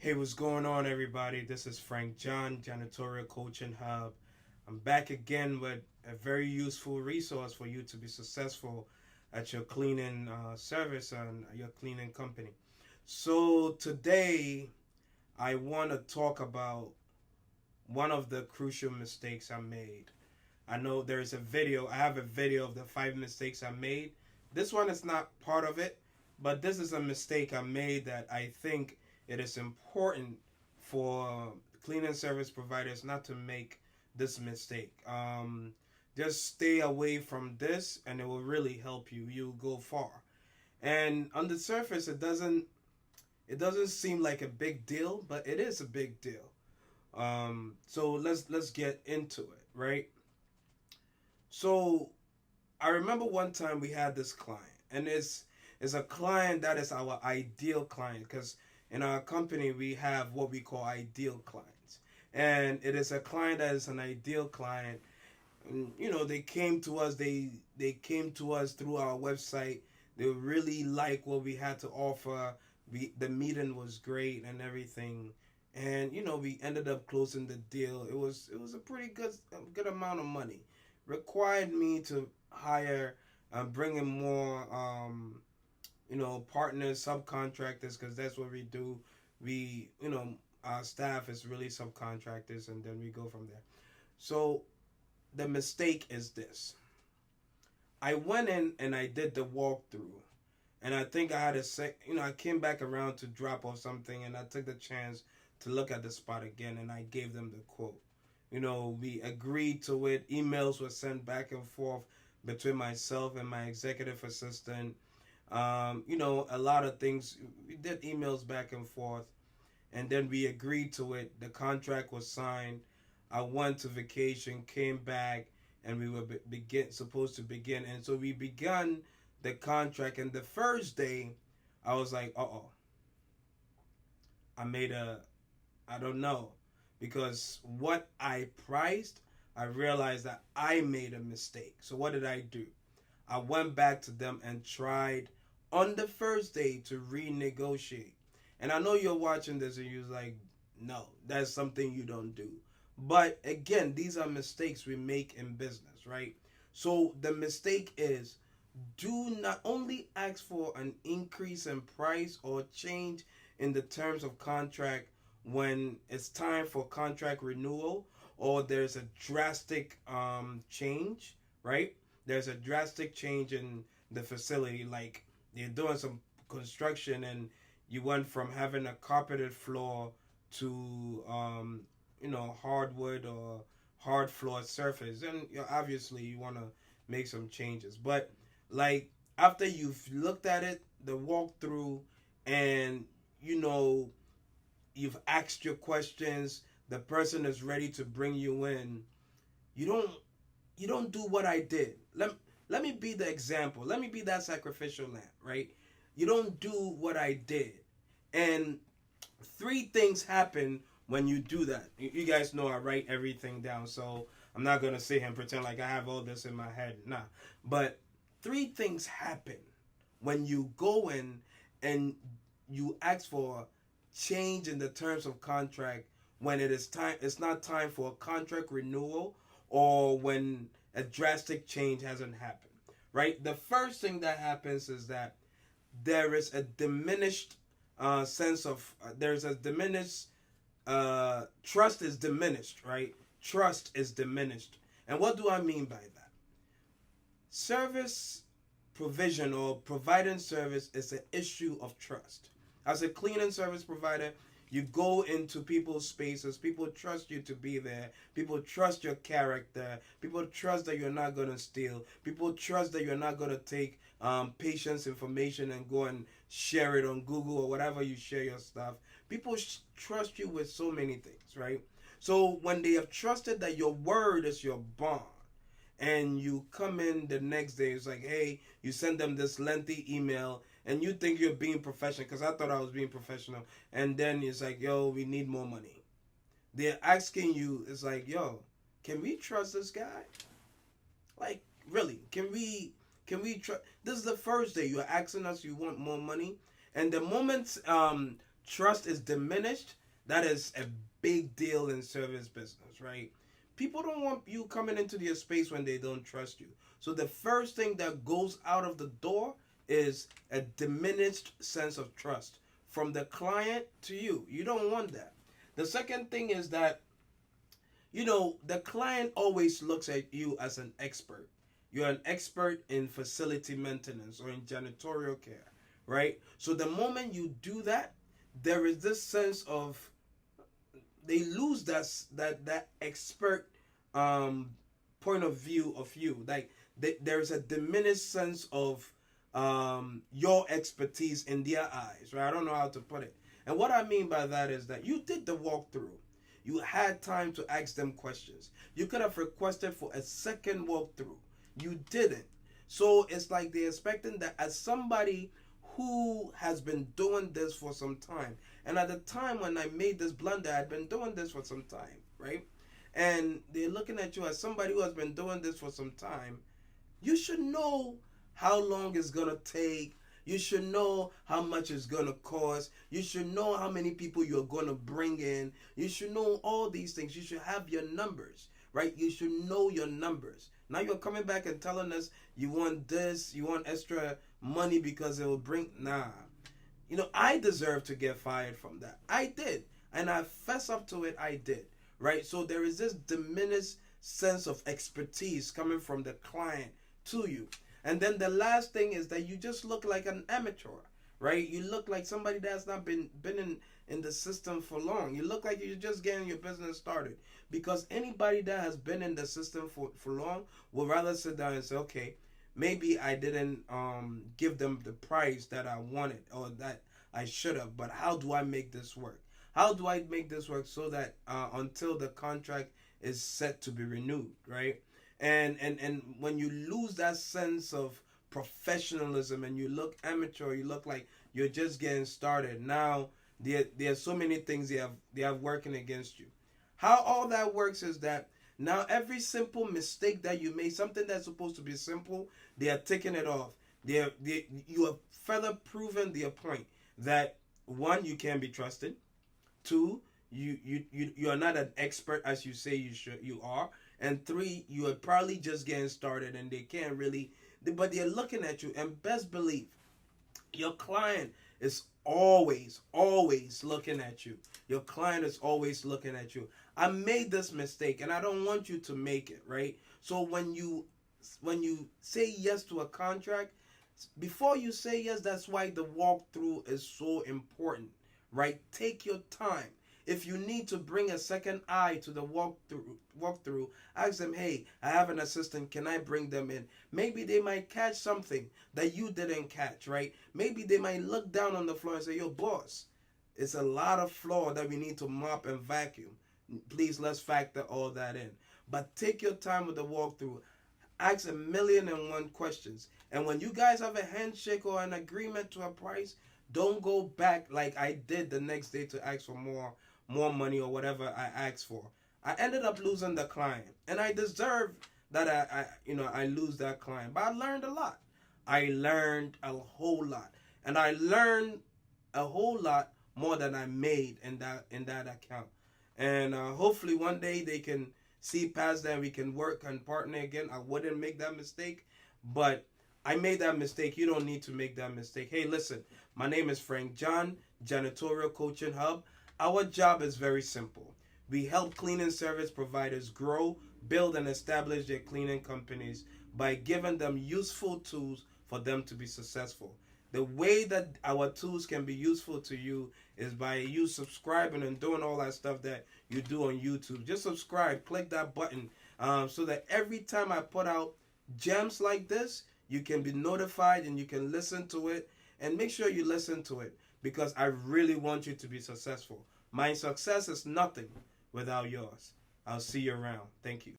Hey, what's going on, everybody? This is Frank John, Janitorial Coaching Hub. I'm back again with a very useful resource for you to be successful at your cleaning service and your cleaning company. So, today I want to talk about one of the crucial mistakes I made. I know there's a video, I have a video of the 5 mistakes I made. This one is not part of it, but this is a mistake I made that I think it is important for cleaning service providers not to make this mistake. Just stay away from this and it will really help you. You'll go far. And on the surface it doesn't seem like a big deal, but it is a big deal. So let's get into it, right? So I remember one time we had this client, and it's a client that is our ideal client because in our company we have what we call ideal clients, and it is a client that is an ideal client. And, they came to us. They came to us through our website. They really like what we had to offer. The meeting was great and everything, and we ended up closing the deal. It was a pretty good amount of money. Required me to hire, bring in more, partners, subcontractors, because that's what we do. Our staff is really subcontractors, and then we go from there. So the mistake is this: I went in and I did the walkthrough, and I think I had I came back around to drop off something, and I took the chance to look at the spot again, and I gave them the quote. We agreed to it. Emails were sent back and forth between myself and my executive assistant. A lot of things. We did emails back and forth, and then we agreed to it. The contract was signed. I went to vacation, came back, and we were supposed to begin. And so we began the contract. And the first day, I was like, I made I don't know, because what I priced, I realized that I made a mistake. So what did I do? I went back to them and tried on the first day to renegotiate. And I know you're watching this and you're like, no, that's something you don't do. But again, these are mistakes we make in business, right? So the mistake is, do not only ask for an increase in price or change in the terms of contract when it's time for contract renewal, or there's a drastic change, right? There's a drastic change in the facility, like you're doing some construction and you went from having a carpeted floor to hardwood or hard floor surface, and obviously you want to make some changes. But like, after you've looked at it, the walkthrough, and you know you've asked your questions, the person is ready to bring you in, you don't do what I did. Let me be the example. Let me be that sacrificial lamb, right? You don't do what I did. And three things happen when you do that. You guys know I write everything down, so I'm not going to sit here and pretend like I have all this in my head. Nah. But three things happen when you go in and you ask for change in the terms of contract when it's not time for a contract renewal, or when a drastic change hasn't happened, right? The first thing that happens is that there is a diminished sense of there's a diminished trust is diminished, right? Trust is diminished. And what do I mean by that? Service provision or providing service is an issue of trust. As a cleaning service provider, you go into people's spaces. People trust you to be there. People trust your character. People trust that you're not going to steal. People trust that you're not going to take patients' information and go and share it on Google or whatever you share your stuff. People trust you with so many things, right? So when they have trusted that your word is your bond, and you come in the next day, it's like, hey, you send them this lengthy email, and you think you're being professional, because I thought I was being professional, and then it's like, yo, we need more money. They're asking you, it's like, yo, can we trust this guy? Like, really, can we trust? This is the first day you're asking us, you want more money, and the moment trust is diminished, that is a big deal in service business, right? People don't want you coming into their space when they don't trust you. So the first thing that goes out of the door is a diminished sense of trust from the client to you. You don't want that. The second thing is that, the client always looks at you as an expert. You're an expert in facility maintenance or in janitorial care, right? So the moment you do that, there is this sense of they lose that expert um point of view of you. Like there's a diminished sense of your expertise in their eyes, right? I don't know how to put it. And what I mean by that is that you did the walkthrough. You had time to ask them questions. You could have requested for a second walkthrough. You didn't. So it's like they're expecting that as somebody who has been doing this for some time. And at the time when I made this blunder, I'd been doing this for some time, right? And they're looking at you as somebody who has been doing this for some time. You should know how long it's going to take. You should know how much it's going to cost. You should know how many people you're going to bring in. You should know all these things. You should have your numbers, right? You should know your numbers. Now you're coming back and telling us you want this, you want extra money because it will bring... Nah. I deserve to get fired from that. I did. And I fess up to it, I did. Right? So there is this diminished sense of expertise coming from the client to you. And then the last thing is that you just look like an amateur, right? You look like somebody that's not been in the system for long. You look like you're just getting your business started. Because anybody that has been in the system for long will rather sit down and say, okay, maybe I didn't give them the price that I wanted or that I should have, but how do I make this work? How do I make this work so that until the contract is set to be renewed, right? And when you lose that sense of professionalism and you look amateur, you look like you're just getting started. Now there are so many things they have working against you. How all that works is that now every simple mistake that you made, something that's supposed to be simple, they are taking it off. You have further proven their point that one, you can be trusted. Two, you are not an expert as you say you are. And three, you are probably just getting started and they can't really, but they're looking at you. And best believe, your client is always looking at you. Your client is always looking at you. I made this mistake and I don't want you to make it, right? So when you say yes to a contract, before you say yes, that's why the walkthrough is so important, right? Take your time. If you need to bring a second eye to the walkthrough, ask them, hey, I have an assistant, can I bring them in? Maybe they might catch something that you didn't catch, right? Maybe they might look down on the floor and say, yo, boss, it's a lot of floor that we need to mop and vacuum. Please, let's factor all that in. But take your time with the walkthrough. Ask 1,000,001 questions. And when you guys have a handshake or an agreement to a price, don't go back like I did the next day to ask for more money or whatever I asked for. I ended up losing the client, and I deserve that I lose that client. But I learned a lot. I learned a whole lot, and I learned a whole lot more than I made in that account. And hopefully one day they can see past that and we can work and partner again. I wouldn't make that mistake, but I made that mistake. You don't need to make that mistake. Hey, listen, my name is Frank John, Janitorial Coaching Hub. Our job is very simple. We help cleaning service providers grow, build, and establish their cleaning companies by giving them useful tools for them to be successful. The way that our tools can be useful to you is by you subscribing and doing all that stuff that you do on YouTube. Just subscribe, click that button so that every time I put out gems like this, you can be notified and you can listen to it. And make sure you listen to it because I really want you to be successful. My success is nothing without yours. I'll see you around. Thank you.